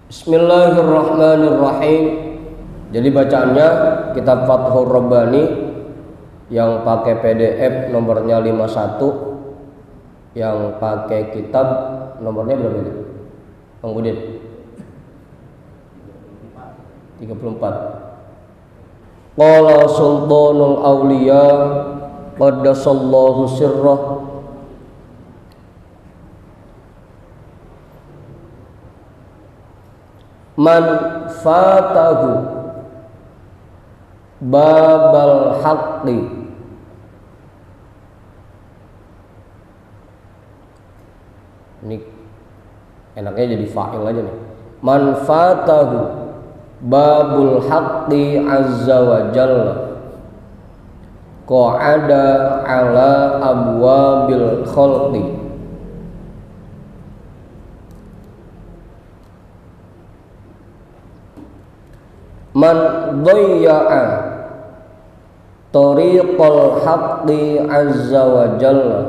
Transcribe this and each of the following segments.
Bismillahirrahmanirrahim. Jadi bacaannya kitab Fathur Rabbani yang pakai PDF nomornya 51, yang pakai kitab nomornya berapa itu? Bang Budin? 34. Qala Sultanul Auliya qaddasallahu sirrah, man fatahu babal haqqi ini enaknya jadi fa'il aja nih. Man fatahu babul haqqi azza wa jalla qa'ada ala abwabil khalqi, man dhayya'a tariqal haqqi azza wa jalla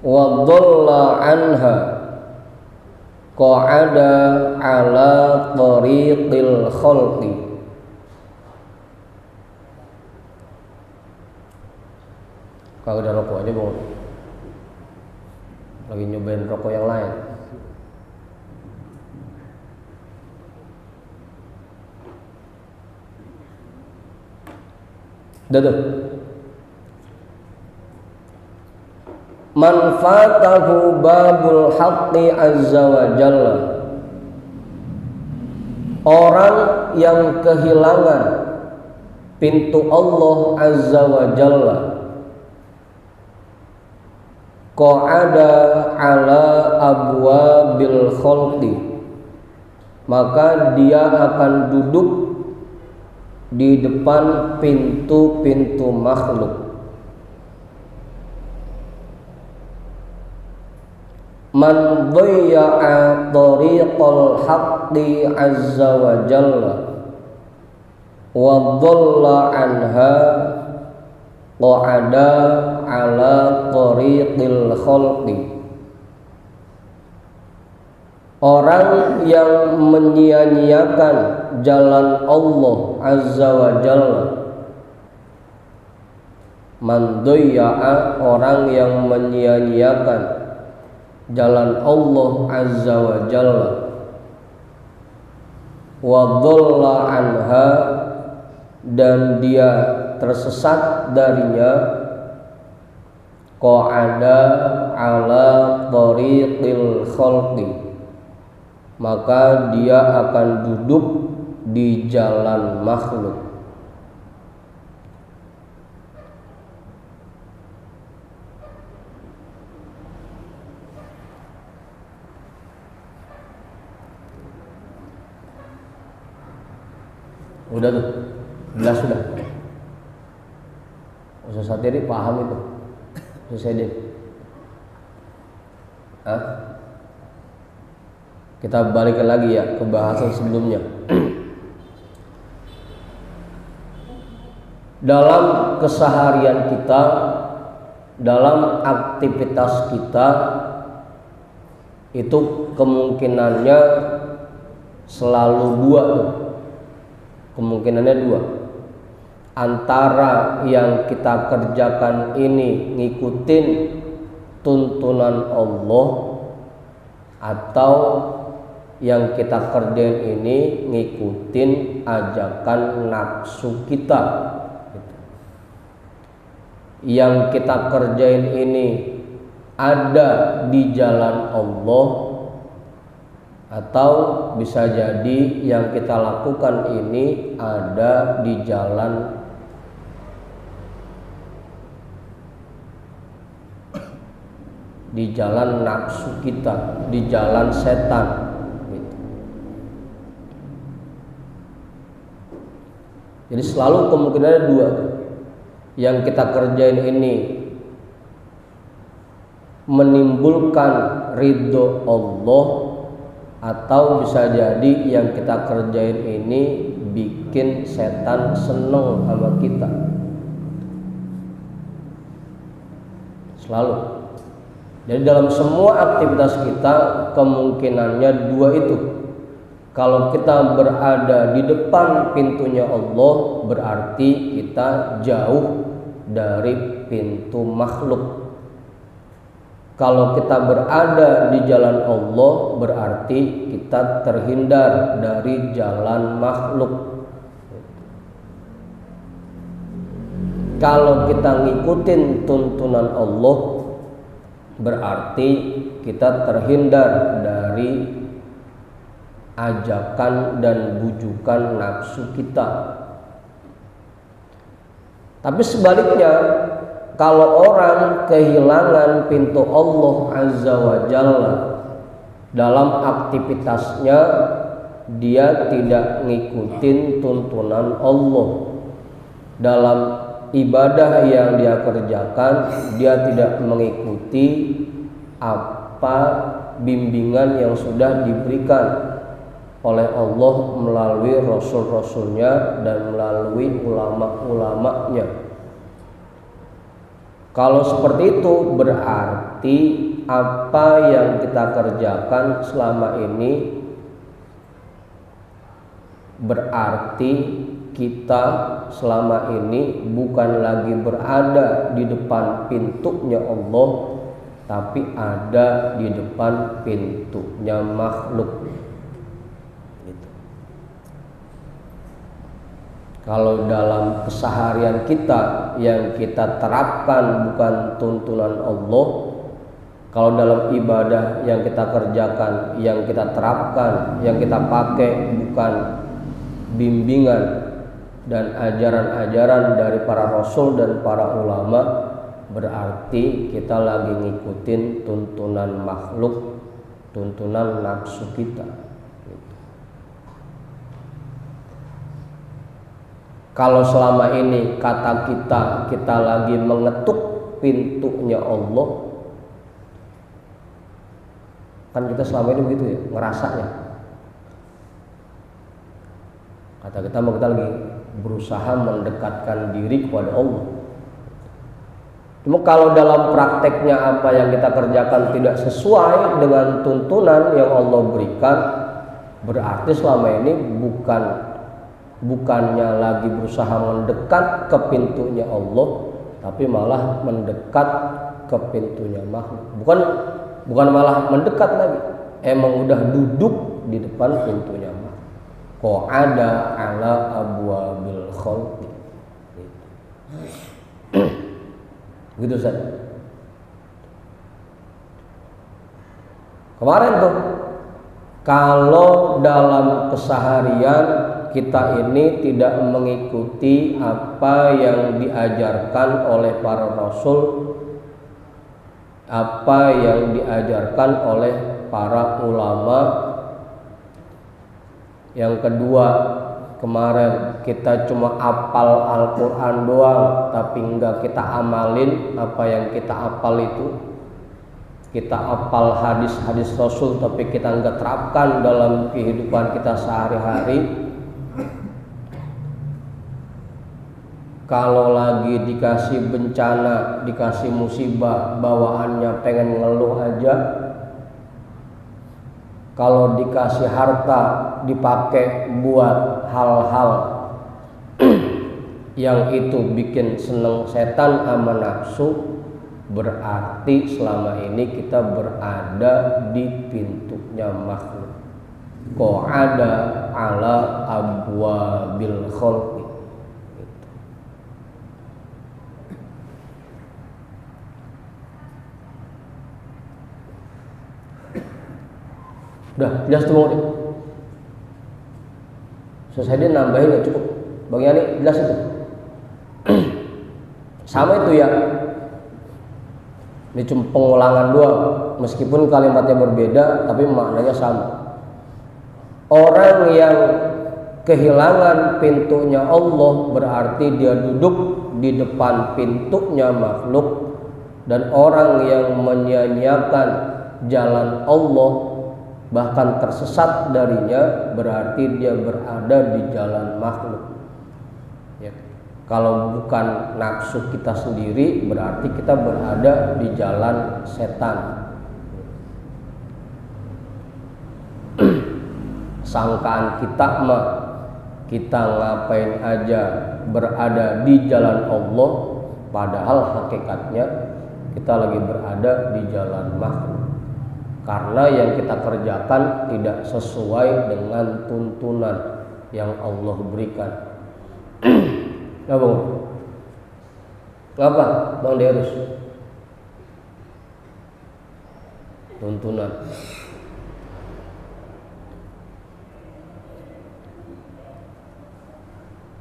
wa dhalla anha qa'ada ala tariqil khalqi. Kalau udah rokok aja bang, lagi nyobain rokok yang lain. Dadah. Man fatahu babul haqqi azza wa jalla, orang yang kehilangan pintu Allah azza wa jalla, qa'ada ala abwabil khalqi, maka dia akan duduk di depan pintu-pintu makhluk. Man dhayya'a tariqal haqqi azza wa jalla wa dhalla anha qa'ada ala tariqil khalqi, orang yang menyia-nyiakan jalan Allah azza wa jalla. Man dhayya'a, orang yang menyia-nyiakan jalan Allah azza wa jalla, wa dhalla anha, dan dia tersesat darinya, qa'ada ala tariqil khalqi, maka dia akan duduk di jalan makhluk. Udah tuh, jelas sudah. Ustaz Satiri paham itu. Selesai deh. Kita balik lagi ya ke bahasan sebelumnya. Dalam keseharian kita, dalam aktivitas kita, itu kemungkinannya selalu dua tuh. Kemungkinannya dua, antara yang kita kerjakan ini ngikutin tuntunan Allah, atau yang kita kerjain ini ngikutin ajakan nafsu kita. Yang kita kerjain ini ada di jalan Allah, atau bisa jadi yang kita lakukan ini ada di jalan nafsu kita, di jalan setan gitu. Jadi selalu kemungkinannya dua, yang kita kerjain ini menimbulkan ridho Allah, atau bisa jadi yang kita kerjain ini bikin setan seneng sama kita. Selalu Jadi dalam semua aktivitas kita kemungkinannya dua itu. Kalau kita berada di depan pintunya Allah, berarti kita jauh dari pintu makhluk. Kalau kita berada di jalan Allah, berarti kita terhindar dari jalan makhluk. Kalau kita ngikutin tuntunan Allah, berarti kita terhindar dari ajakan dan bujukan nafsu kita. Tapi sebaliknya, kalau orang kehilangan pintu Allah Azza wa Jalla dalam aktivitasnya, dia tidak ngikutin tuntunan Allah. Dalam ibadah yang dia kerjakan, dia tidak mengikuti apa bimbingan yang sudah diberikan oleh Allah melalui rasul-rasulnya dan melalui ulama-ulamanya. Kalau seperti itu, berarti apa yang kita kerjakan selama ini berarti kita selama ini bukan lagi berada di depan pintunya Allah, tapi ada di depan pintunya makhluk. Kalau dalam keseharian kita yang kita terapkan bukan tuntunan Allah, kalau dalam ibadah yang kita kerjakan, yang kita terapkan, yang kita pakai bukan bimbingan dan ajaran-ajaran dari para rasul dan para ulama, berarti kita lagi ngikutin tuntunan makhluk, tuntunan nafsu kita. Kalau selama ini kata kita lagi mengetuk pintunya Allah, kan kita selama ini begitu ya, ngerasanya. Kata kita lagi berusaha mendekatkan diri kepada Allah. Cuma kalau dalam prakteknya apa yang kita kerjakan tidak sesuai dengan tuntunan yang Allah berikan, berarti selama ini bukannya lagi berusaha mendekat ke pintunya Allah, tapi malah mendekat ke pintunya makhluk. Bukan malah mendekat lagi, emang udah duduk di depan pintunya makhluk. Qa'ada ala abwabil khalqi. Gitu saja. Kemarin tuh, kalau dalam keseharian kita ini tidak mengikuti apa yang diajarkan oleh para rasul, apa yang diajarkan oleh para ulama. Yang kedua, kemarin kita cuma hafal Al-Quran doang, tapi enggak kita amalin apa yang kita hafal itu. Kita hafal hadis-hadis rasul, tapi kita enggak terapkan dalam kehidupan kita sehari-hari. Kalau lagi dikasih bencana, dikasih musibah, bawaannya pengen ngeluh aja. Kalau dikasih harta, dipakai buat hal-hal yang itu bikin seneng setan sama nafsu, berarti selama ini kita berada di pintunya makhluk. Qa'ada ala abwabil khalqi. Udah jelas tuh mau deh. Selesai dia nambahin nggak cukup. Bang Yani jelas itu. Sama itu ya. Ini cuma pengulangan doang. Meskipun kalimatnya berbeda, tapi maknanya sama. Orang yang kehilangan pintunya Allah berarti dia duduk di depan pintunya makhluk. Dan orang yang menyia-nyiakan jalan Allah, bahkan tersesat darinya, berarti dia berada di jalan makhluk ya. Kalau bukan nafsu kita sendiri, berarti kita berada di jalan setan. sangkaan kita mah kita ngapain aja berada di jalan Allah, padahal hakikatnya kita lagi berada di jalan makhluk. Karena yang kita kerjakan tidak sesuai dengan tuntunan yang Allah berikan. Apa Bang Derus? Tuntunan.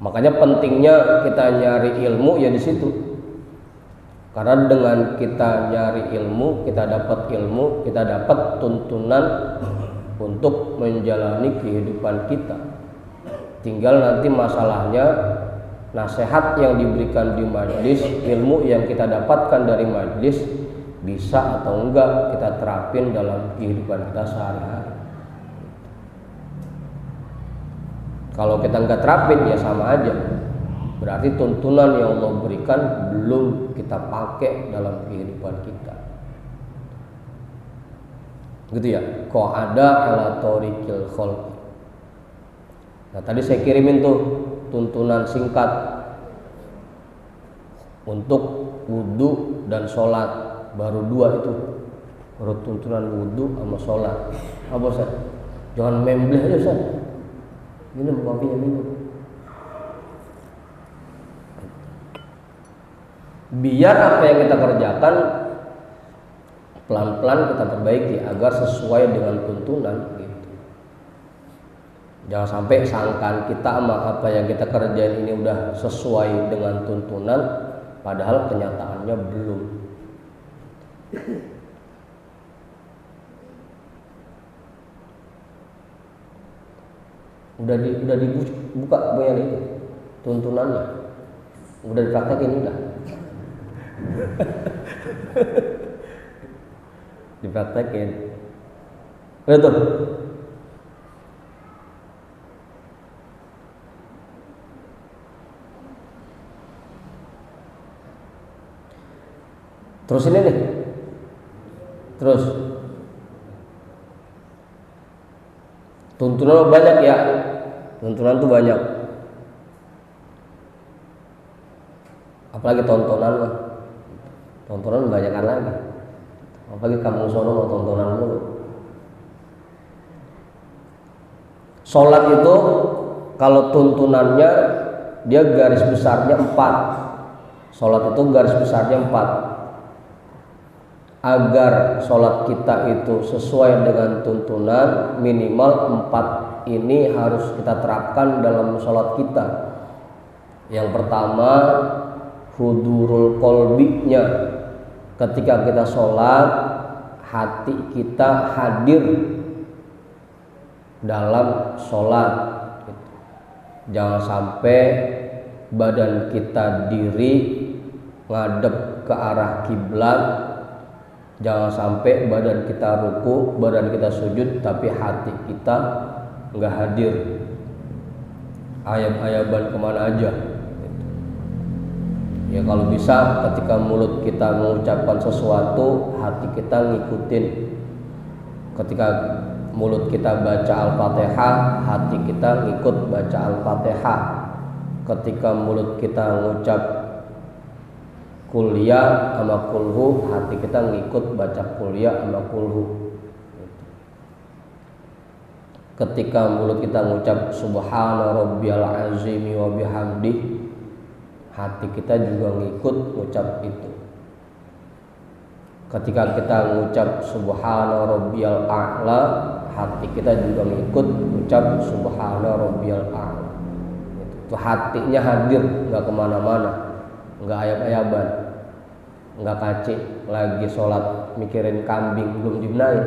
Makanya pentingnya kita nyari ilmu ya di situ. Karena dengan kita nyari ilmu, kita dapat ilmu, kita dapat tuntunan untuk menjalani kehidupan kita. Tinggal nanti masalahnya nasihat yang diberikan di majelis, ilmu yang kita dapatkan dari majelis bisa atau enggak kita terapin dalam kehidupan kita sehari-hari. Kalau kita enggak terapin ya sama aja. Berarti tuntunan yang Allah berikan belum kita pakai dalam kehidupan kita. Gitu ya. Qa'ada ala tariqil khalq. Nah, tadi saya kirimin tuh tuntunan singkat untuk wudu dan sholat. Baru dua itu. Baru tuntunan wudu sama sholat. Apa Ustaz? Jangan membleh aja Ustaz. Minum kopinya, minum. Biar apa yang kita kerjakan pelan-pelan kita perbaiki agar sesuai dengan tuntunan gitu. Jangan sampai sangkaan kita sama apa yang kita kerjain ini udah sesuai dengan tuntunan, padahal kenyataannya belum. Udah dibuka banyak itu tuntunannya, udah dipraktekin udah. Dipraktekin. Betul. Terus ini nih. Terus tuntunan banyak ya. Tuntunan tuh banyak. Apalagi tontonan mah. Tontonan banyakan lagi. Apalagi kamu sono mau tontonan mulu. Sholat itu kalau tuntunannya dia garis besarnya 4. Sholat itu garis besarnya 4. Agar sholat kita itu sesuai dengan tuntunan, minimal 4 ini harus kita terapkan dalam sholat kita. Yang pertama, hudurul qalbinya. Ketika kita sholat, hati kita hadir dalam sholat. Jangan sampai badan kita diri ngadep ke arah kiblat. Jangan sampai badan kita ruku, badan kita sujud, tapi hati kita nggak hadir. Ayab-ayaban kemana aja. Ya kalau bisa ketika mulut kita mengucapkan sesuatu, hati kita ngikutin. Ketika mulut kita baca Al-Fatihah, hati kita ngikut baca Al-Fatihah. Ketika mulut kita mengucap kuliah sama kulhu, hati kita ngikut baca kuliah sama kulhu. Ketika mulut kita mengucap subhana rabbiyal azimi wa bihamdih, hati kita juga ngikut ngucap itu. Ketika kita ngucap subhana rabbiyal a'la, hati kita juga ngikut ngucap subhana rabbiyal a'la. Itu hatinya hadir, nggak kemana-mana, nggak ayab-ayaban, nggak kacik lagi sholat mikirin kambing belum dibenahin.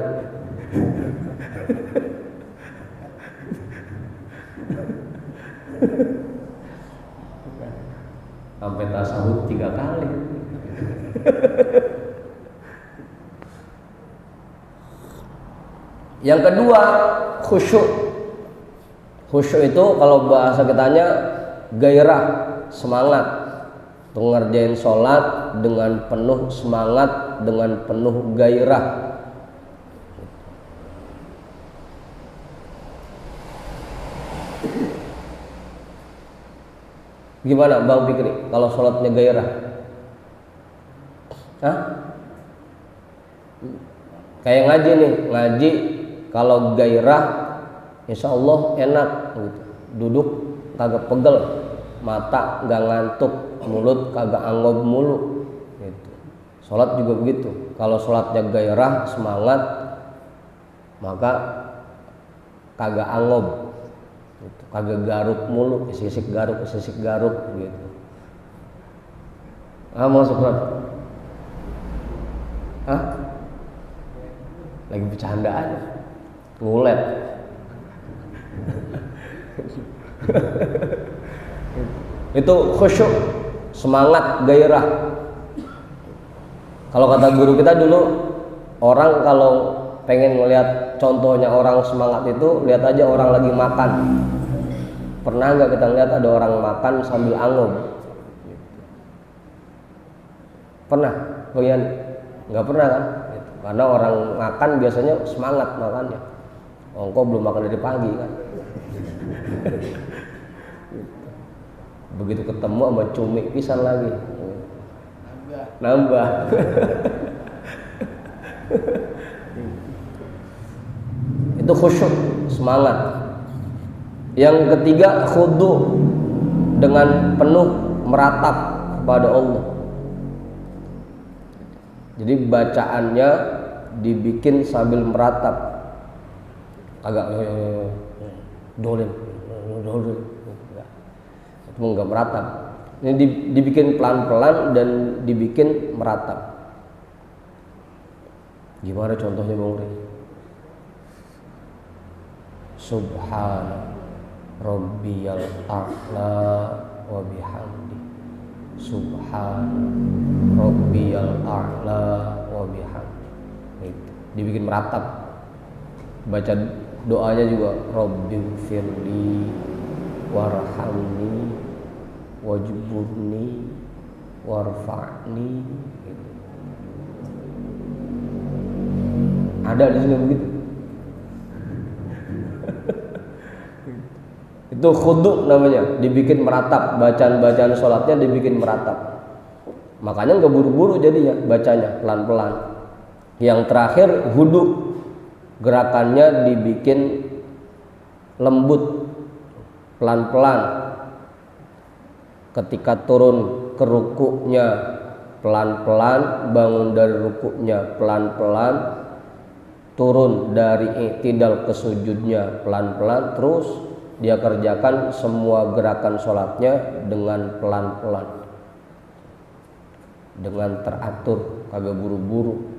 Sampai tasawuf 3 kali. Yang kedua, khusyuk. Khusyuk itu kalau bahasa kitanya gairah, semangat. Untuk ngerjain sholat dengan penuh semangat, dengan penuh gairah. Gimana Bang Fikri kalau sholatnya gairah? Hah? Kayak ngaji nih, ngaji kalau gairah insya Allah enak gitu. Duduk kagak pegel, mata nggak ngantuk, mulut kagak angob mulu gitu. Sholat juga begitu, kalau sholatnya gairah, semangat, maka kagak angob gitu. Kagak garuk mulu, isik-isik garuk gitu. Masuk Ron? Hah? Lagi bercanda aja, ngulet. Itu khusyuk, semangat, gairah. Kalau kata guru kita dulu, orang kalau pengen ngelihat contohnya orang semangat itu, lihat aja orang lagi makan. Pernah nggak kita lihat ada orang makan sambil angob? Pernah? Bagian nggak pernah kan? Karena orang makan biasanya semangat makannya. Kok belum makan dari pagi kan? Begitu ketemu sama cumi pisan lagi, nambah. Itu khusyuk, semangat. Yang ketiga, khudu, dengan penuh meratap kepada Allah. Jadi bacaannya dibikin sambil meratap, agak dolin, itu enggak meratap. Ini dibikin pelan-pelan dan dibikin meratap. Gimana contohnya Bang Uri? Subhana rabbiyal a'la wa bihamdi. Subhana rabbiyal a'la wa bihamdi. Gitu. Dibikin meratap. Baca doanya juga Rabbighfirli warhamni wajburni warfa'ni gitu. Ada di sini begitu. Itu khudu namanya, dibikin meratap, bacaan-bacaan sholatnya dibikin meratap. Makanya nggak buru-buru jadinya, bacanya pelan-pelan. Yang terakhir hudu, gerakannya dibikin lembut, pelan-pelan. Ketika turun ke rukuknya pelan-pelan, bangun dari rukuknya pelan-pelan, turun dari i'tidal ke sujudnya pelan-pelan, terus dia kerjakan semua gerakan sholatnya dengan pelan-pelan, dengan teratur, kagak buru-buru.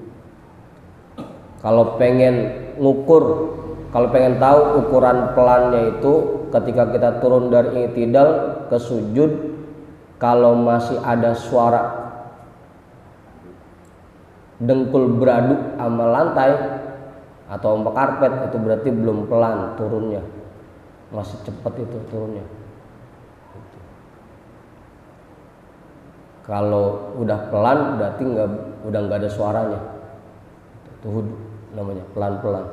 Kalau pengen ngukur, kalau pengen tahu ukuran pelannya itu, ketika kita turun dari i'tidal ke sujud, kalau masih ada suara dengkul beraduk sama lantai atau sama karpet, itu berarti belum pelan turunnya, masih cepat itu turunnya. Kalau udah pelan berarti udah nggak ada suaranya, itu hudu namanya, pelan-pelan.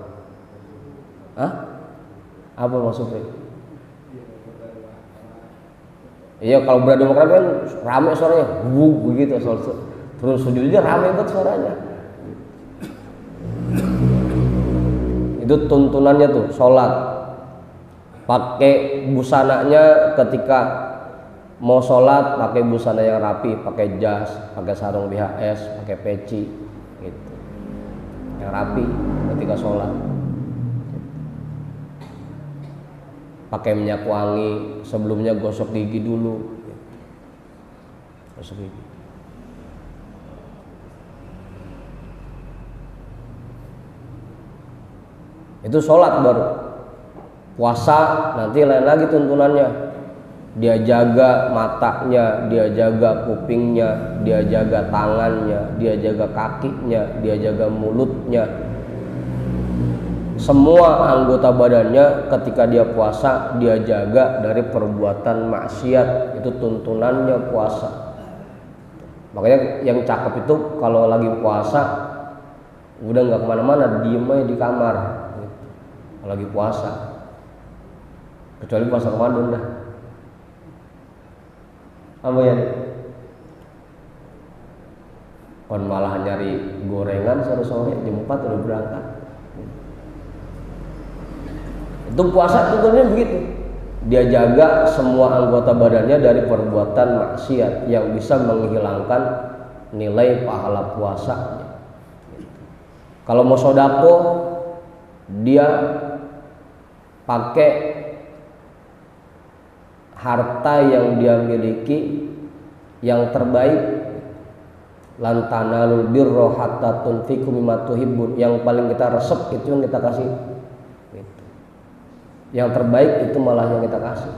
Apa maksudnya? Iya, kalau beradu makrab kan rame suaranya, begitu, terus sujudnya rame banget suaranya. Itu tuntunannya tuh, sholat. Pakai busananya ketika mau sholat, pakai busana yang rapi, pakai jas, pakai sarung BHS, pakai peci, gitu. Yang rapi ketika sholat. Pakai minyak wangi, sebelumnya gosok gigi dulu, gosok gigi. Itu sholat baru. Puasa nanti lain lagi tuntunannya. Dia jaga matanya, dia jaga kupingnya, dia jaga tangannya, dia jaga kakinya, dia jaga mulutnya. Semua anggota badannya ketika dia puasa dia jaga dari perbuatan maksiat. Itu tuntunannya puasa. Makanya yang cakep itu kalau lagi puasa udah nggak kemana-mana, diem aja di kamar gitu. Kalau lagi puasa, kecuali puasa Ramadan dah. Apa ya? Kon malah nyari gorengan sore-sore jam 4 udah berangkat. Itu puasa tentunya begitu. Dia jaga semua anggota badannya dari perbuatan maksiat yang bisa menghilangkan nilai pahala puasa. Kalau mau sodako, dia pakai harta yang dia miliki yang terbaik. Lan tanalul birra hatta tunfiqu mimma tuhibbun. Yang paling kita resep itu yang kita kasih. Yang terbaik itu malah yang kita kasih.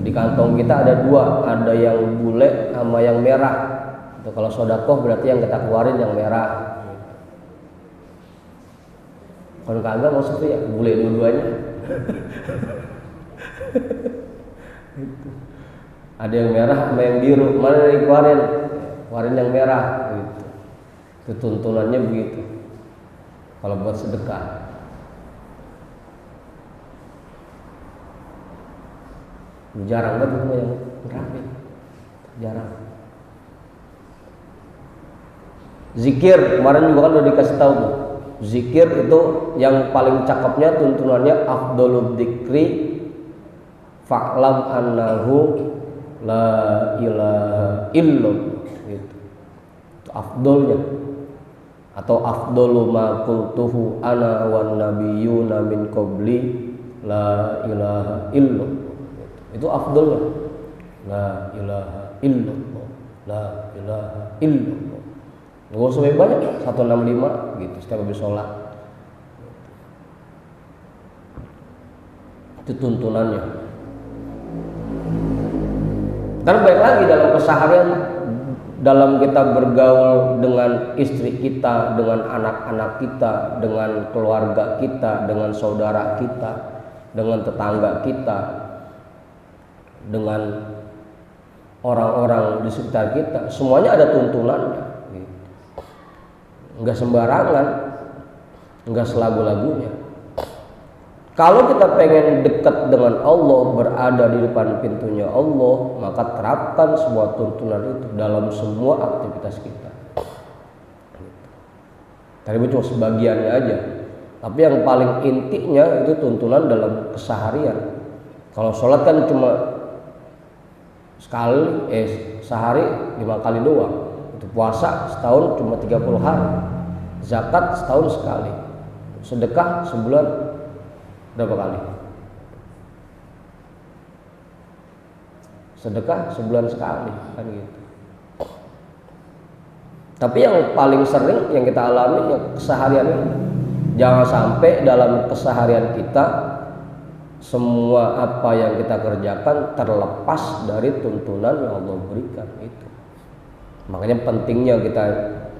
Di kantong kita ada dua, ada yang bule sama yang merah. Itu kalau sodakoh berarti yang kita keluarin yang merah. Kalau kagak maksudnya ya bule dua-duanya. Ada yang merah sama yang biru, mana yang dikeluarin? Keluarin yang merah. Gitu. Itu tuntunannya begitu. Kalau buat sedekah. Jarang banget yang rapi, jarang. Zikir kemarin juga kan udah dikasih tahu tuh. Zikir itu yang paling cakepnya tuntunannya afdhalud dzikri fa'lam annahu la ilaha illallah gitu. Itu afdolnya. Atau afdalu ma qultuhu ana wan nabiyyuna min qabli la ilaha illallah. Itu afdolnya. La ilaha illallah. La ilaha illallah. Gak usah banyak, 165 gitu setiap habis sholat. Itu tuntunannya. Dan baik lagi dalam keseharian, dalam kita bergaul dengan istri kita, dengan anak-anak kita, dengan keluarga kita, dengan saudara kita, dengan tetangga kita, dengan orang-orang di sekitar kita, semuanya ada tuntunannya. Enggak sembarangan, enggak selagu-lagunya. Kalau kita pengen dekat dengan Allah, berada di depan pintunya Allah, maka terapkan semua tuntunan itu dalam semua aktivitas kita. Tadi cuma sebagiannya aja, tapi yang paling intinya itu tuntunan dalam keseharian. Kalau sholat kan cuma sekali, sehari 5 kali doang. Itu puasa setahun cuma 30 hari, zakat setahun sekali, sedekah sebulan berapa kali? Sedekah sebulan sekali kan gitu. Tapi yang paling sering yang kita alami ya keseharian ini. Jangan sampai dalam keseharian kita semua apa yang kita kerjakan terlepas dari tuntunan yang Allah berikan itu. Makanya pentingnya kita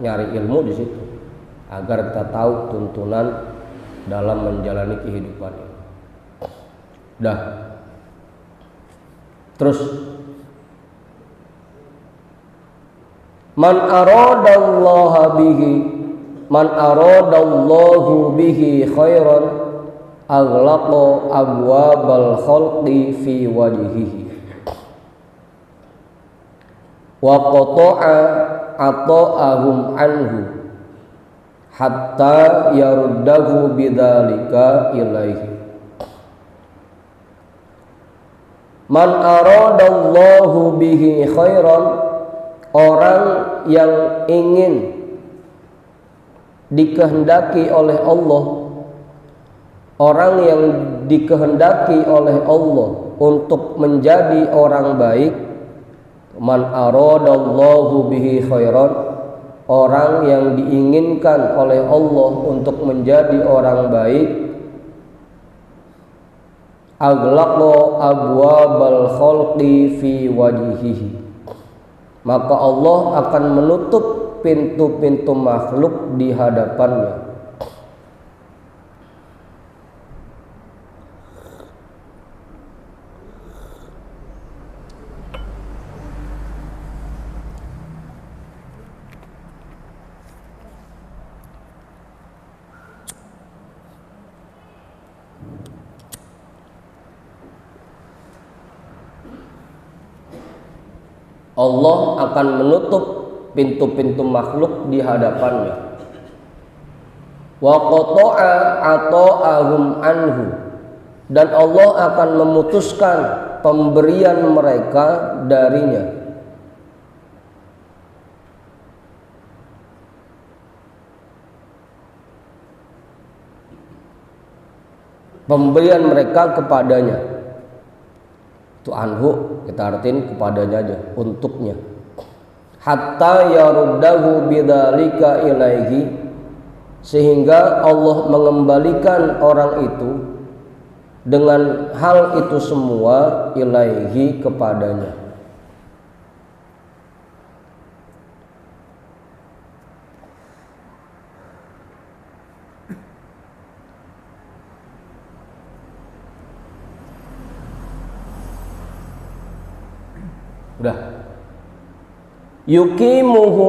nyari ilmu di situ agar kita tahu tuntunan dalam menjalani kehidupan ini. Dah. Terus man aradallahu bihi khairan aghlaqa abwabal khalqi fi wajhihi wa qata'a ata'ahum anhu hatta yaruddahu bidzalika ilaihi. Man aradallahu bihi khairan, orang yang ingin dikehendaki oleh Allah, orang yang dikehendaki oleh Allah untuk menjadi orang baik. Man aradallahu bihi khairan, orang yang diinginkan oleh Allah untuk menjadi orang baik. Aghlaqa abwabal khalqi fi wajhihi, maka Allah akan menutup pintu-pintu makhluk di hadapannya. Allah akan menutup pintu-pintu makhluk di hadapannya. Wa qata'a ata'ahum anhu, dan Allah akan memutuskan pemberian mereka darinya. Pemberian mereka kepadanya. Itu anhu kita artiin kepadanya aja, untuknya. Hatta yaruddahu bidzalika ilaihi, sehingga Allah mengembalikan orang itu dengan hal itu semua ilaihi kepadanya. Udah. Yuqimuhu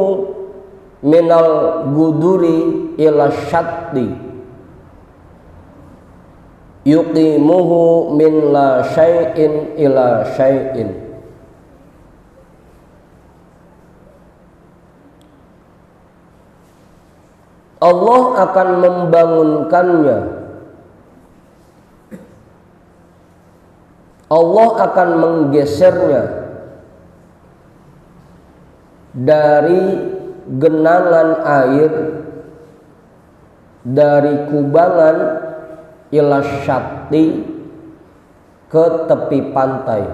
minal guduri ila syatti, yuqimuhu min la syai'in ila syai'in. Allah akan membangunkannya, Allah akan menggesernya dari genangan air, dari kubangan ila syatti, ke tepi pantai.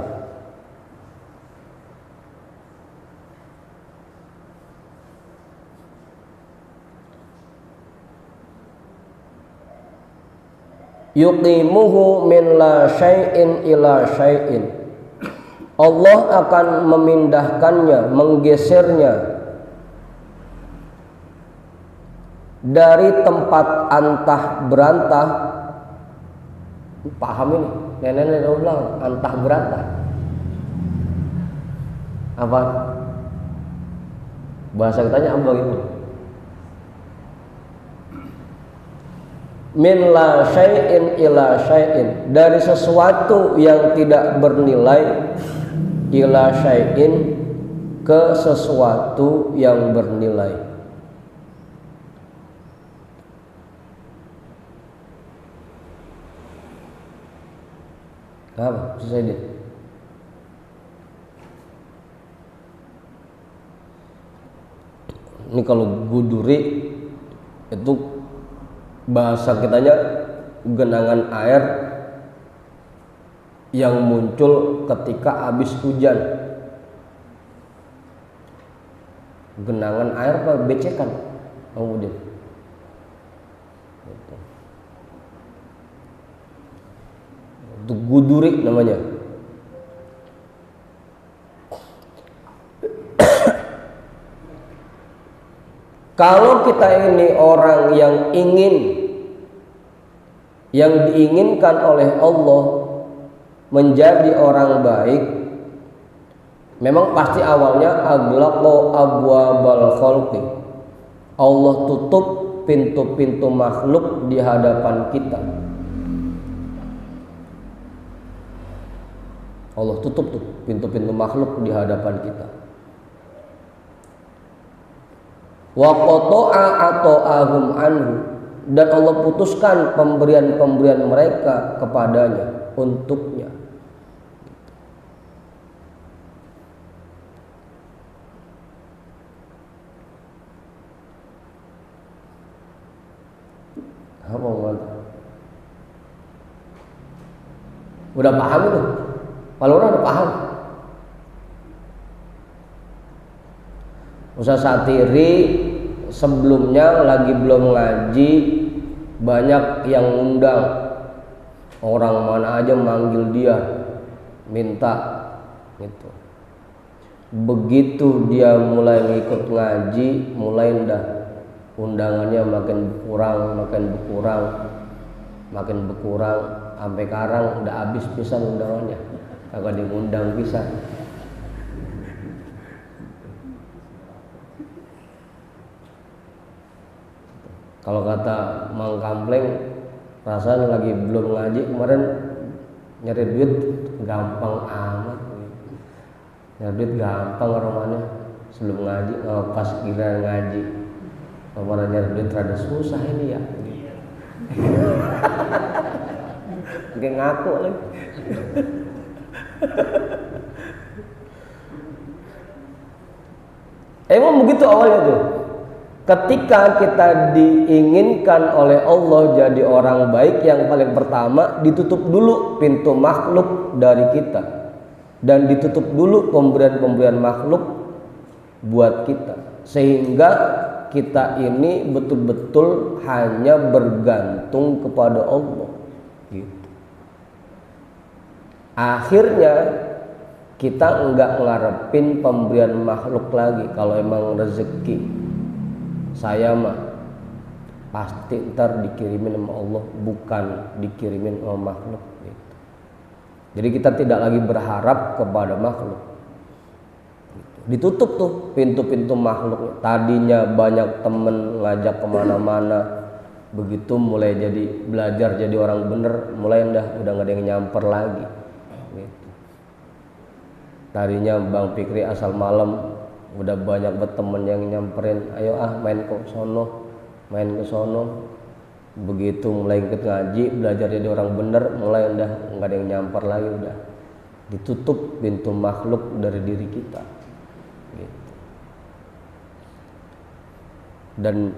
Yuqimuhu min la syai'in ila syai'in. Allah akan memindahkannya, menggesernya dari tempat antah berantah. Paham ini? Nenek-nenek ulang, antah berantah. Apa? Bahasa kitanya apa gitu? Min la syai'in ila syai'in, dari sesuatu yang tidak bernilai, ila syai'in, ke sesuatu yang bernilai. Apa? Selesai deh. Ini kalau guduri itu bahasa kitanya genangan air yang muncul ketika habis hujan. Genangan air apa becekan kemudian. Itu guduri namanya. Kalau kita ini orang yang diinginkan oleh Allah menjadi orang baik, memang pasti awalnya aghlaqo abwabal khalqi, Allah tutup pintu-pintu makhluk di hadapan kita. Allah tutup tuh pintu-pintu makhluk di hadapan kita. Wa qata'a ata'ahum anhu, dan Allah putuskan pemberian-pemberian mereka kepadanya, untuknya. Apa mantap? Udah paham itu? Kalau orang udah paham. Ustaz Satiri sebelumnya lagi belum ngaji, banyak yang ngundang, orang mana aja manggil dia, minta gitu. Begitu dia mulai ngikut ngaji, mulai dah undangannya makin berkurang, sampai sekarang udah habis pisan undangannya, kagak diundang pisan. Kalau kata Mang Kampleng, perasaan lagi belum ngaji kemarin nyari duit gampang amat. Nyari duit gampang romanya sebelum ngaji, pas gila ngaji romanya nyari duit rada susah ini ya. Kayak ngaku lagi. Emang begitu awalnya tuh. Ketika kita diinginkan oleh Allah jadi orang baik, yang paling pertama ditutup dulu pintu makhluk dari kita, dan ditutup dulu pemberian-pemberian makhluk buat kita, sehingga kita ini betul-betul hanya bergantung kepada Allah gitu. Akhirnya kita enggak ngarepin pemberian makhluk lagi. Kalau emang rezeki saya mah pasti ntar dikirimin sama Allah, bukan dikirimin sama makhluk gitu. Jadi kita tidak lagi berharap kepada makhluk gitu. Ditutup tuh pintu-pintu makhluk. Tadinya banyak temen ngajak kemana-mana, begitu mulai jadi belajar jadi orang bener, mulai udah gak ada yang nyamper lagi gitu. Tadinya Bang Fikri asal malam, udah banyak berteman yang nyamperin, ayo main ke sono. Begitu mulai ikut ngaji, belajar jadi orang bener, mulai udah nggak ada yang nyamper lagi, udah ditutup pintu makhluk dari diri kita gitu. Dan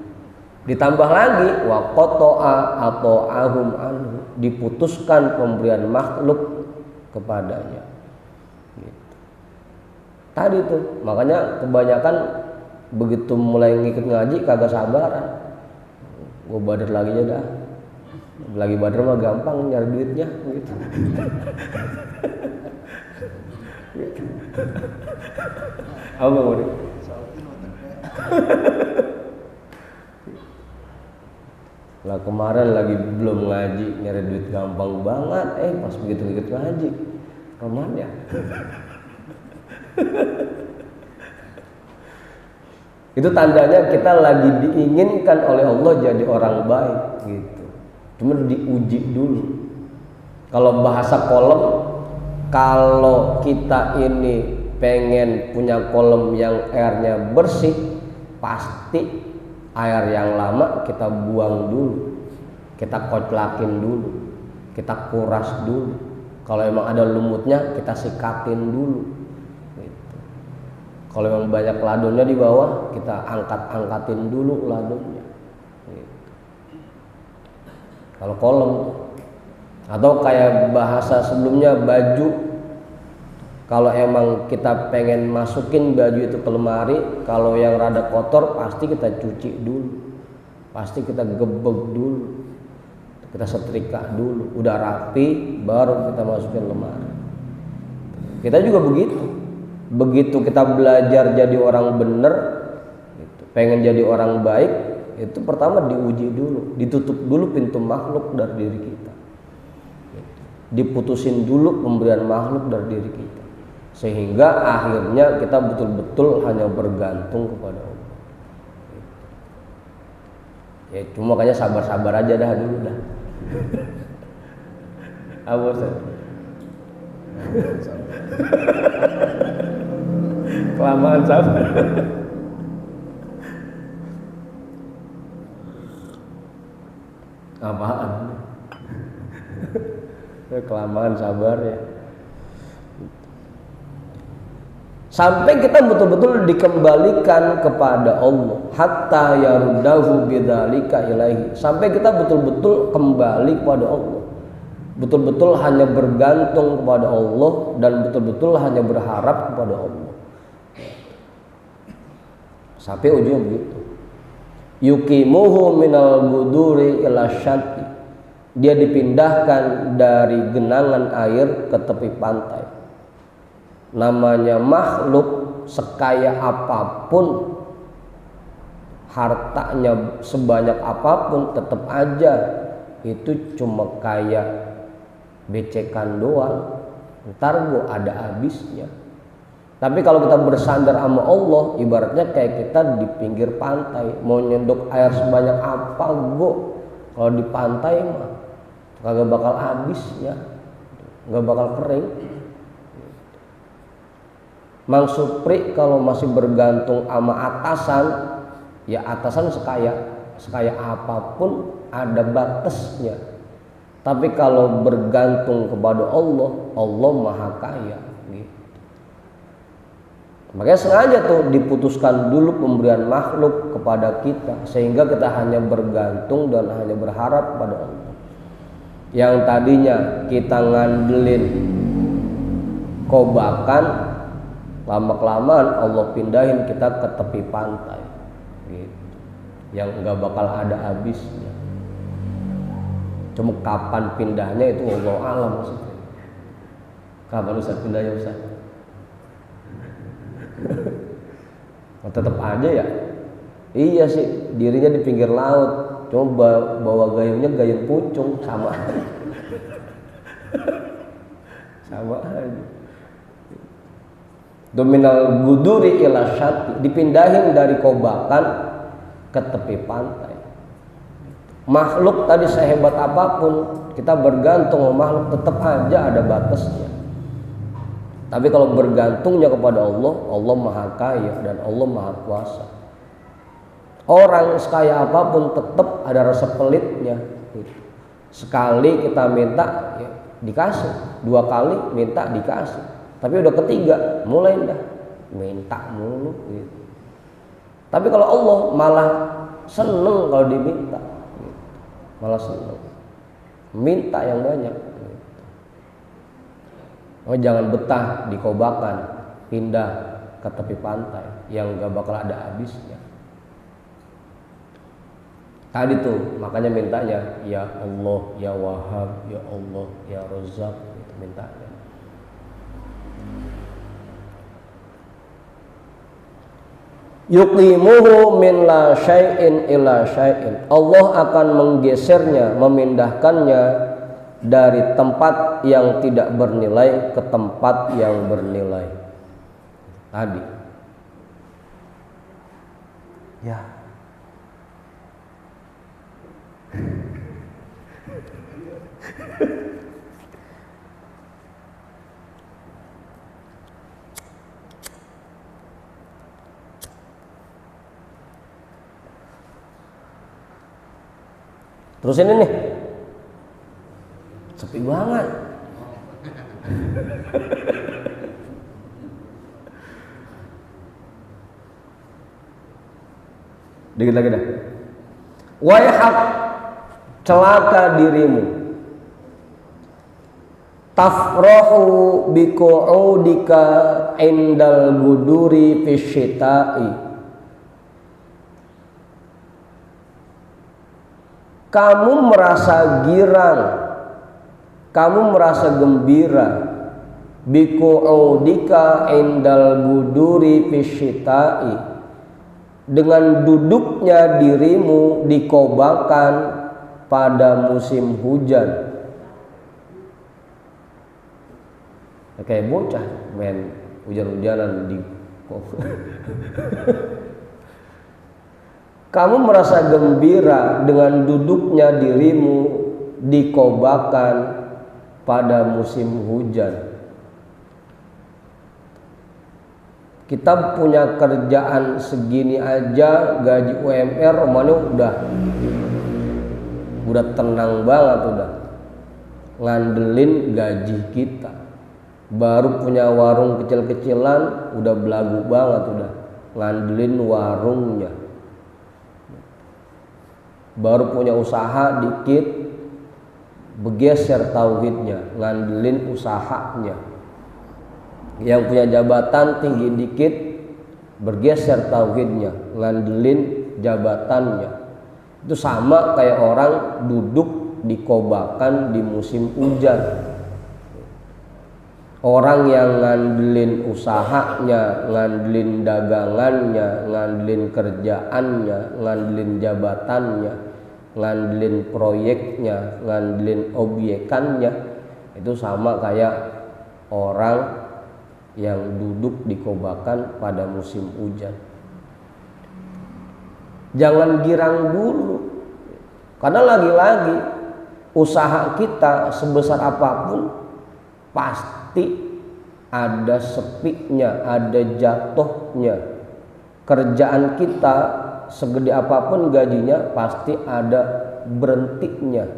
ditambah lagi wa qata'a ata'ahum anhu, diputuskan pemberian makhluk kepadanya. Tadi tuh, makanya kebanyakan begitu mulai ngikut ngaji kagak sabaran. Gue bader lagi aja dah. Lagi bader mah gampang nyari duitnya gitu. Apa mau deh? Lah kemarin lagi belum ngaji nyari duit gampang banget. Pas begitu ngikut ngaji, romannya. Itu tandanya kita lagi diinginkan oleh Allah jadi orang baik gitu. Cuma diuji dulu. Kalau bahasa kolam, kalau kita ini pengen punya kolam yang airnya bersih, pasti air yang lama kita buang dulu, kita koclakin dulu, kita kuras dulu. Kalau emang ada lumutnya, kita sikatin dulu. Kalau memang banyak ladonnya di bawah, kita angkatin dulu ladonnya gitu. Kalau kolam, atau kayak bahasa sebelumnya baju, kalau emang kita pengen masukin baju itu ke lemari, kalau yang rada kotor pasti kita cuci dulu, pasti kita gebek dulu, kita setrika dulu, udah rapi baru kita masukin lemari. Kita juga begitu kita belajar jadi orang bener gitu, pengen jadi orang baik, itu pertama diuji dulu, ditutup dulu pintu makhluk dari diri kita gitu. Diputusin dulu pemberian makhluk dari diri kita, sehingga akhirnya kita betul-betul hanya bergantung kepada Allah gitu. Ya cuma makanya sabar-sabar aja dah dulu dah. Apa Ustaz? Kelamaan sabar. Apaan? Kelamaan sabar ya. Sampai kita betul-betul dikembalikan kepada Allah, hatta yaruddahu bidzalika ilaihi. Sampai kita betul-betul kembali kepada Allah, betul-betul hanya bergantung kepada Allah, dan betul-betul hanya berharap kepada Allah. Sampai ujungnya begitu. Yukimuhu minal buduri ila syati. Dia dipindahkan dari genangan air ke tepi pantai. Namanya makhluk, sekaya apapun, hartanya sebanyak apapun, tetap aja itu cuma kayak becekan doang. Ntar gua ada habisnya. Tapi kalau kita bersandar sama Allah, ibaratnya kayak kita di pinggir pantai, mau nyendok air sebanyak apa gua, kalau di pantai mah kagak bakal habis ya, nggak bakal kering. Mang Supri kalau masih bergantung sama atasan, ya atasan sekaya apapun ada batasnya. Tapi kalau bergantung kepada Allah, Allah maha kaya gitu. Makanya sengaja tuh diputuskan dulu pemberian makhluk kepada kita, sehingga kita hanya bergantung dan hanya berharap pada Allah. Yang tadinya kita ngandelin kobakan, lama-kelamaan Allah pindahin kita ke tepi pantai gitu, yang nggak bakal ada habisnya. Cuma kapan pindahnya itu Allah alam maksudnya. Kapan Ustaz pindahnya Ustaz? Tetap aja ya. Iya sih, dirinya di pinggir laut. Coba bawa gayungnya gayung pucung, sama sama aja. Dominal guduri ila syati, dipindahin dari kobakan ke tepi pantai. Makhluk tadi sehebat apapun kita bergantung sama makhluk, tetap aja ada batasnya. Tapi kalau bergantungnya kepada Allah, Allah maha kaya dan Allah maha kuasa. Orang sekaya apapun tetap ada rasa pelitnya. Sekali kita minta ya dikasih, 2 kali minta dikasih, tapi udah ketiga mulai dah minta mulu gitu. Tapi kalau Allah malah seneng kalau diminta gitu. Malah seneng minta yang banyak gitu. Oh, jangan betah di kobakan, pindah ke tepi pantai yang gak bakal ada habisnya. Tadi tuh makanya mintanya ya Allah, ya Wahhab, ya Allah, ya Razzaq gitu mintanya. Yuqimuhu min la syai'in ila syai'in. Allah akan menggesernya, memindahkannya dari tempat yang tidak bernilai ke tempat yang bernilai. Tadi. Ya. Terus ini nih sepi banget. Dikit lagi dah. Wayhak, celaka dirimu. Tafrahu biqu'udika indal guduri fisyita'i. Kamu merasa girang, kamu merasa gembira biqu'udika indal guduri fisyita'i, dengan duduknya dirimu di kobakan pada musim hujan. Kayak bocah main hujan-hujanan di Kamu merasa gembira dengan duduknya dirimu di kobakan pada musim hujan. Kita punya kerjaan segini aja, gaji UMR mana udah tenang banget, udah ngandelin gaji kita. Baru punya warung kecil-kecilan udah belagu banget, udah ngandelin warungnya. Baru punya usaha dikit bergeser tauhidnya, ngandelin usahanya. Yang punya jabatan tinggi dikit bergeser tauhidnya, ngandelin jabatannya. Itu sama kayak orang duduk di kobakan di musim hujan. Orang yang ngandelin usahanya, ngandelin dagangannya, ngandelin kerjaannya, ngandelin jabatannya, ngandelin proyeknya, ngandelin obyekannya, itu sama kayak orang yang duduk di kobakan pada musim hujan. Jangan girang dulu, karena lagi-lagi usaha kita sebesar apapun pasti ada sepinya, ada jatuhnya. Kerjaan kita segede apapun gajinya pasti ada berhentinya,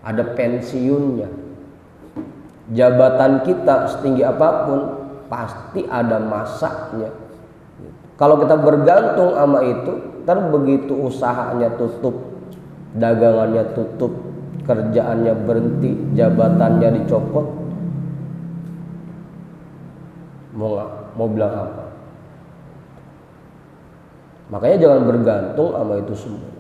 ada pensiunnya. Jabatan kita setinggi apapun pasti ada masanya. Kalau kita bergantung sama itu, ntar begitu usahanya tutup, dagangannya tutup, kerjaannya berhenti, jabatannya dicopot, mau bilang apa? Makanya jangan bergantung sama itu semua.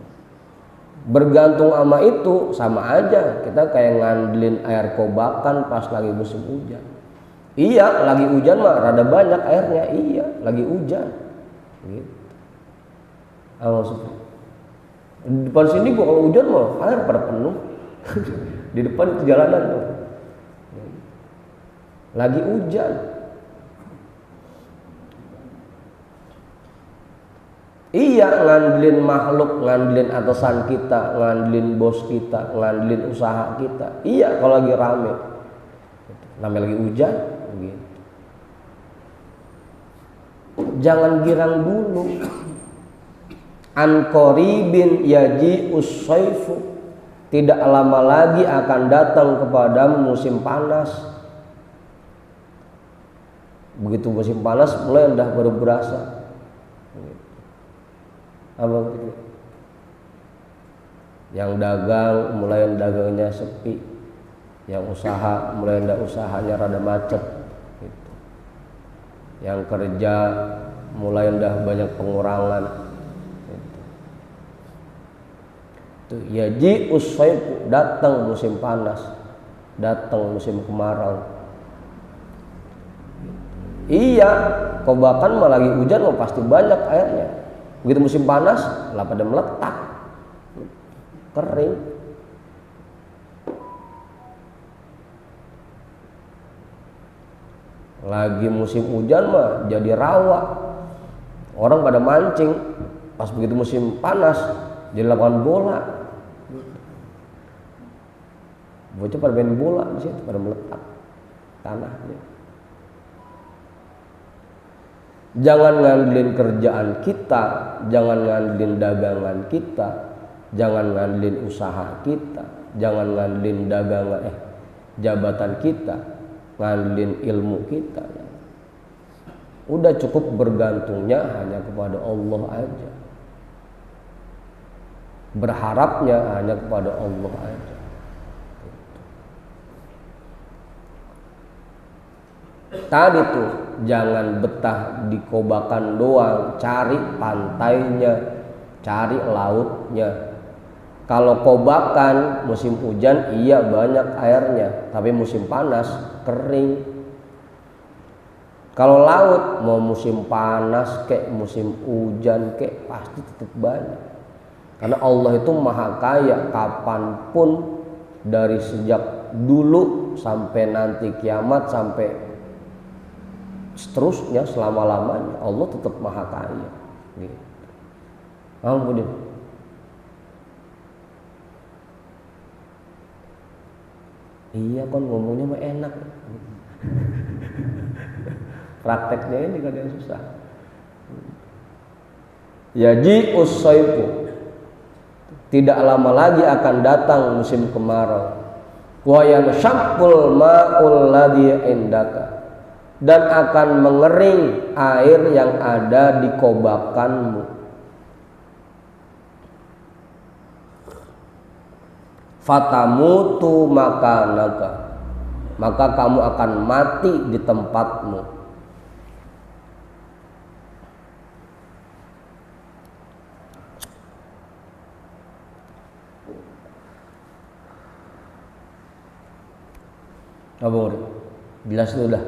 Bergantung sama itu sama aja kita kayak ngandelin air kobakan pas lagi musim hujan. Iya, lagi hujan mah rada banyak airnya, iya, lagi hujan. Gitu. Maksudnya di depan sini gua kalau hujan mah air pada penuh. Di depan itu jalanan tuh. Lagi hujan. Iya, ngandelin makhluk, ngandelin atasan kita, ngandelin bos kita, ngandelin usaha kita. Iya, kalau lagi rame. Namanya lagi hujan, gitu. Jangan girang dulu. An qaribin yaji ussaifu. Tidak lama lagi akan datang kepada musim panas. Begitu musim panas mulai udah baru berasa. Apa gitu? Yang dagang mulai dagangnya sepi, yang usaha mulai usahanya rada macet gitu. Yang kerja mulai udah banyak pengurangan gitu. Yaji usaifu, datang musim panas, datang musim kemarau. Iya, kobakan mah lagi hujan mah pasti banyak airnya. Begitu musim panas, lah pada meletak, kering. Lagi musim hujan mah jadi rawa. Orang pada mancing, pas begitu musim panas jadi lapangan bola. Bocah pada main bola di situ, pada meletak tanahnya. Jangan ngandelin kerjaan kita, jangan ngandelin dagangan kita, jangan ngandelin usaha kita, jangan ngandelin jabatan kita, ngandelin ilmu kita. Udah cukup bergantungnya hanya kepada Allah aja. Berharapnya hanya kepada Allah aja. Tadi tuh jangan betah di kobakan doang, cari pantainya, cari lautnya. Kalau kobakan musim hujan iya banyak airnya, tapi musim panas kering. Kalau laut mau musim panas kek musim hujan kek pasti tetap banyak. Karena Allah itu maha kaya, kapanpun dari sejak dulu sampai nanti kiamat sampai seterusnya selama-lamanya Allah tetap maha kaya gitu. Ampun. Iya kan ngomongnya mah enak. Prakteknya ini kadang susah. Yaji ussaifu, tidak lama lagi akan datang musim kemarau. Wa yanshaqqul ma'ul ladzi indaka, dan akan mengering air yang ada di kobakanmu. Fatamutu makanaka, maka kamu akan mati di tempatmu. Apa murid? Jelas itu udah.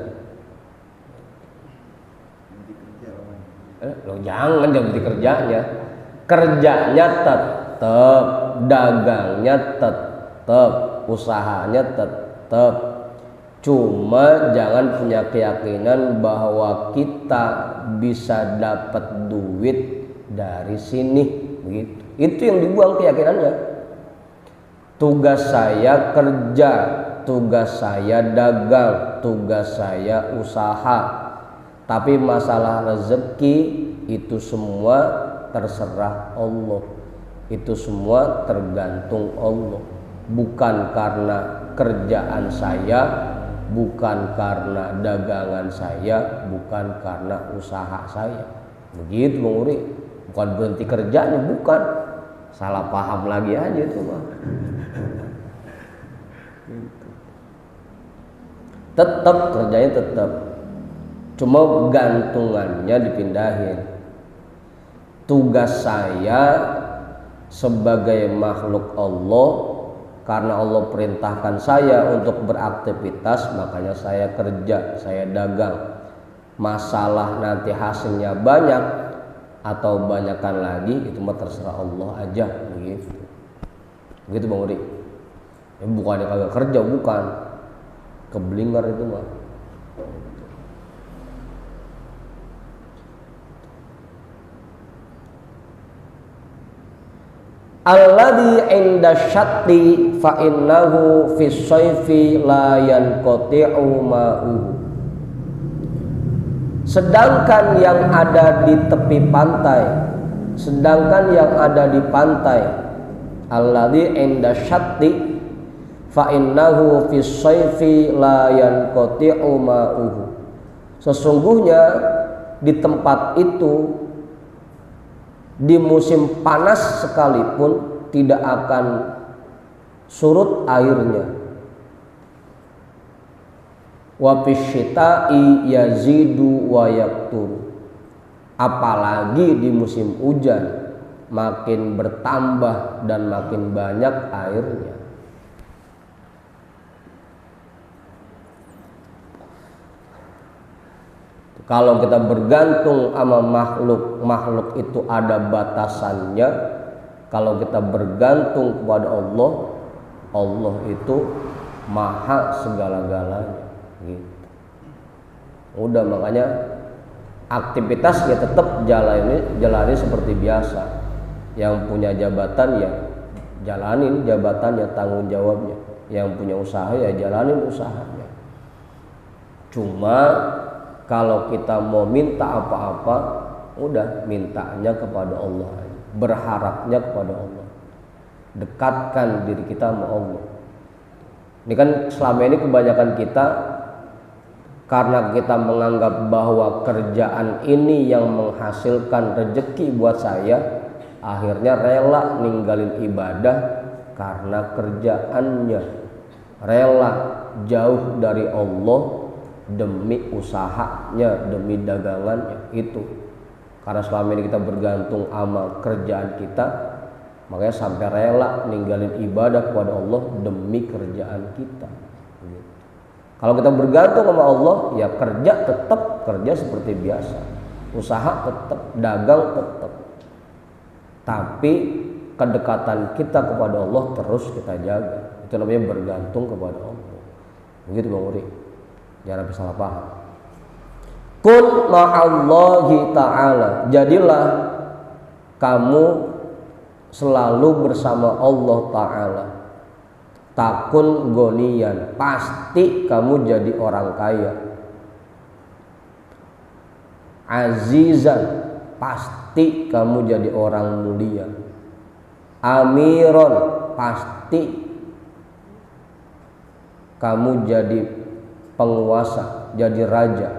Loh, jangan berhenti kerjanya. Kerjanya tetap, dagangnya tetap, usahanya tetap. Cuma jangan punya keyakinan bahwa kita bisa dapat duit dari sini, begitu. Itu yang dibuang keyakinannya. Tugas saya kerja, tugas saya dagang, tugas saya usaha. Tapi masalah rezeki itu semua terserah Allah. Itu semua tergantung Allah. Bukan karena kerjaan saya, bukan karena dagangan saya, bukan karena usaha saya. Begitu Bang Uri. Bukan berhenti kerjanya, bukan. Salah paham lagi aja itu mah. Tetap kerjanya tetap. Cuma gantungannya dipindahin. Tugas saya sebagai makhluk Allah, karena Allah perintahkan saya untuk beraktivitas, makanya saya kerja, saya dagang. Masalah nanti hasilnya banyak atau banyakkan lagi, itu mah terserah Allah aja, begitu. Begitu Bang Uri. Ya, bukannya kagak kerja, bukan. Keblinger itu mah. Alladzi inda syatti fa innahu fis sayfi la yanqati'u ma'uhu. Sedangkan yang ada di tepi pantai, sedangkan yang ada di pantai, alladzi inda syatti fa innahu fis sayfi la yanqati'u ma'uhu. Sesungguhnya di tempat itu di musim panas sekalipun tidak akan surut airnya. Wa fisyita'i yazidu wa yakturu. Apalagi di musim hujan makin bertambah dan makin banyak airnya. Kalau kita bergantung sama makhluk itu ada batasannya. Kalau kita bergantung kepada Allah, Allah itu maha segala-galanya gitu. Udah, makanya aktivitasnya tetap jalani seperti biasa. Yang punya jabatan ya jalanin jabatannya, tanggung jawabnya. Yang punya usaha ya jalanin usahanya. Cuma kalau kita mau minta apa-apa, udah mintanya kepada Allah, berharapnya kepada Allah, dekatkan diri kita sama Allah. Ini kan selama ini kebanyakan kita, karena kita menganggap bahwa kerjaan ini yang menghasilkan rezeki buat saya, akhirnya rela ninggalin ibadah karena kerjaannya, rela jauh dari Allah demi usahanya, demi dagangannya itu. Karena selama ini kita bergantung sama kerjaan kita, makanya sampai rela ninggalin ibadah kepada Allah demi kerjaan kita. Kalau kita bergantung sama Allah, ya kerja tetap kerja seperti biasa, usaha tetap, dagang tetap. Tapi kedekatan kita kepada Allah terus kita jaga. Itu namanya bergantung kepada Allah. Begitu Bang Uri. Jangan sampai salah paham. Kun ma'allahi ta'ala. Jadilah kamu selalu bersama Allah Ta'ala. Takun gonian. Pasti kamu jadi orang kaya. Azizan. Pasti kamu jadi orang mulia. Amiron. Pasti kamu jadi penguasa, jadi raja.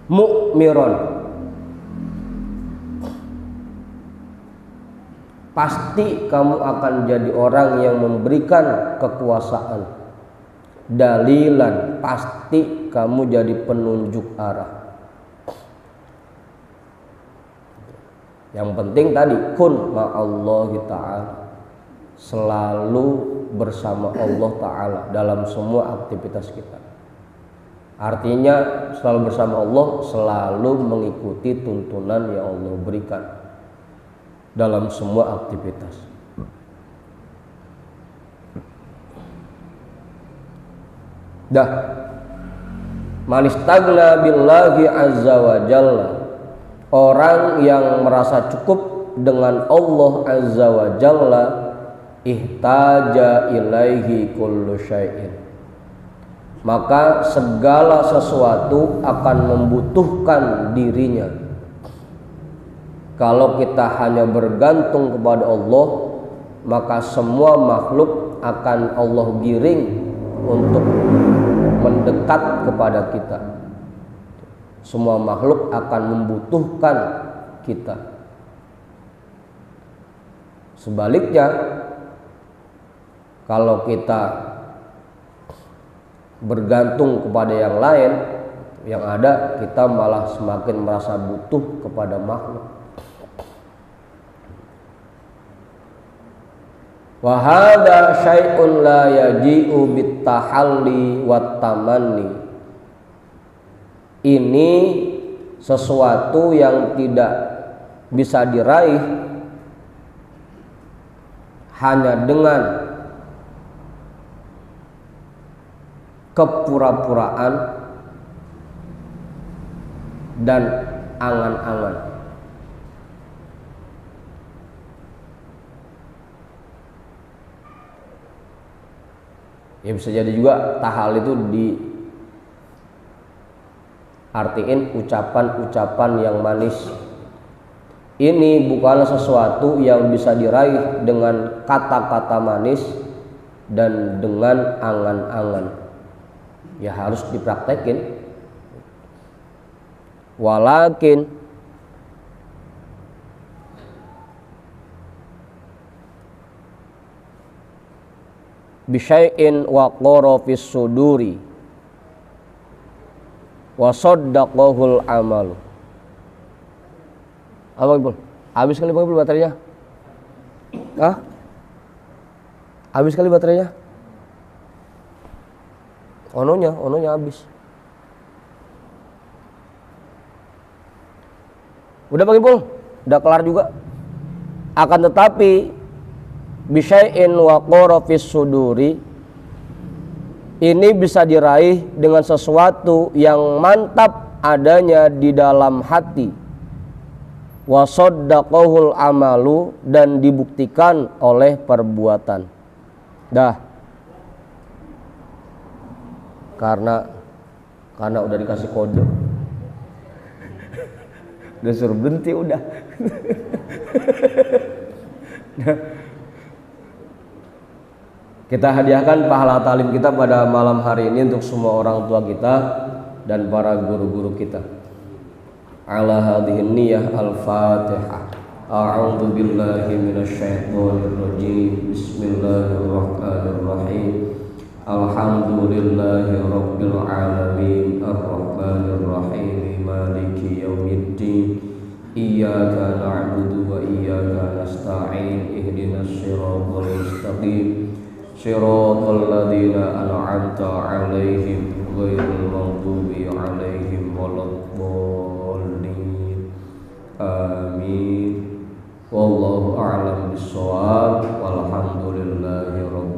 Mu'miron. Pasti kamu akan jadi orang yang memberikan kekuasaan. Dalilan. Pasti kamu jadi penunjuk arah. Yang penting tadi kun ma'allahi ta'ala, selalu bersama Allah Ta'ala dalam semua aktivitas kita. Artinya selalu bersama Allah, selalu mengikuti tuntunan yang Allah berikan dalam semua aktivitas. Dah. Man istagna billahi azza wa jalla, orang yang merasa cukup dengan Allah azza wa jalla, ihtaja ilaihi kullu syai'in, maka segala sesuatu akan membutuhkan dirinya. Kalau kita hanya bergantung kepada Allah, maka semua makhluk akan Allah giring untuk mendekat kepada kita. Semua makhluk akan membutuhkan kita. Sebaliknya, kalau kita bergantung kepada yang lain, yang ada kita malah semakin merasa butuh kepada makhluk. Wa hadza syai'un la yaji'u bitahalli wat tamanni. Ini sesuatu yang tidak bisa diraih hanya dengan kepura-puraan dan angan-angan. Ya bisa jadi juga tahal itu diartiin ucapan-ucapan yang manis. Ini bukanlah sesuatu yang bisa diraih dengan kata-kata manis dan dengan angan-angan. Ya harus dipraktekin. Walakin bisyai'in waqara fis suduri wa saddaqahul amalu. Apa Ibu? Habis kali Ibu baterainya? Hah? Habis kali baterainya? Ononya habis. Udah Bang Ipul? Udah kelar juga. Akan tetapi bisyai'in waqara fis suduri, ini bisa diraih dengan sesuatu yang mantap adanya di dalam hati. Wa saddaqahul amalu, dan dibuktikan oleh perbuatan. Karena udah dikasih kode. Udah suruh berhenti udah. Kita hadiahkan pahala talim kita pada malam hari ini untuk semua orang tua kita dan para guru-guru kita. Ala hadhihi niyyah al-Fatihah. A'udzu billahi minasyaitonir rajim. Bismillahirrahmanirrahim. Alhamdulillahi rabbil alamin, arrahmanir rahim, maliki yaumiddin. Iyyaka na'budu wa iyyaka nasta'in. Ihdinas siratal mustaqim. Shiratal ladzina an'amta 'alaihim ghairil maghdubi 'alaihim waladdallin. Amin. Wallahu a'lam bissawab. Walhamdulillahi rabbil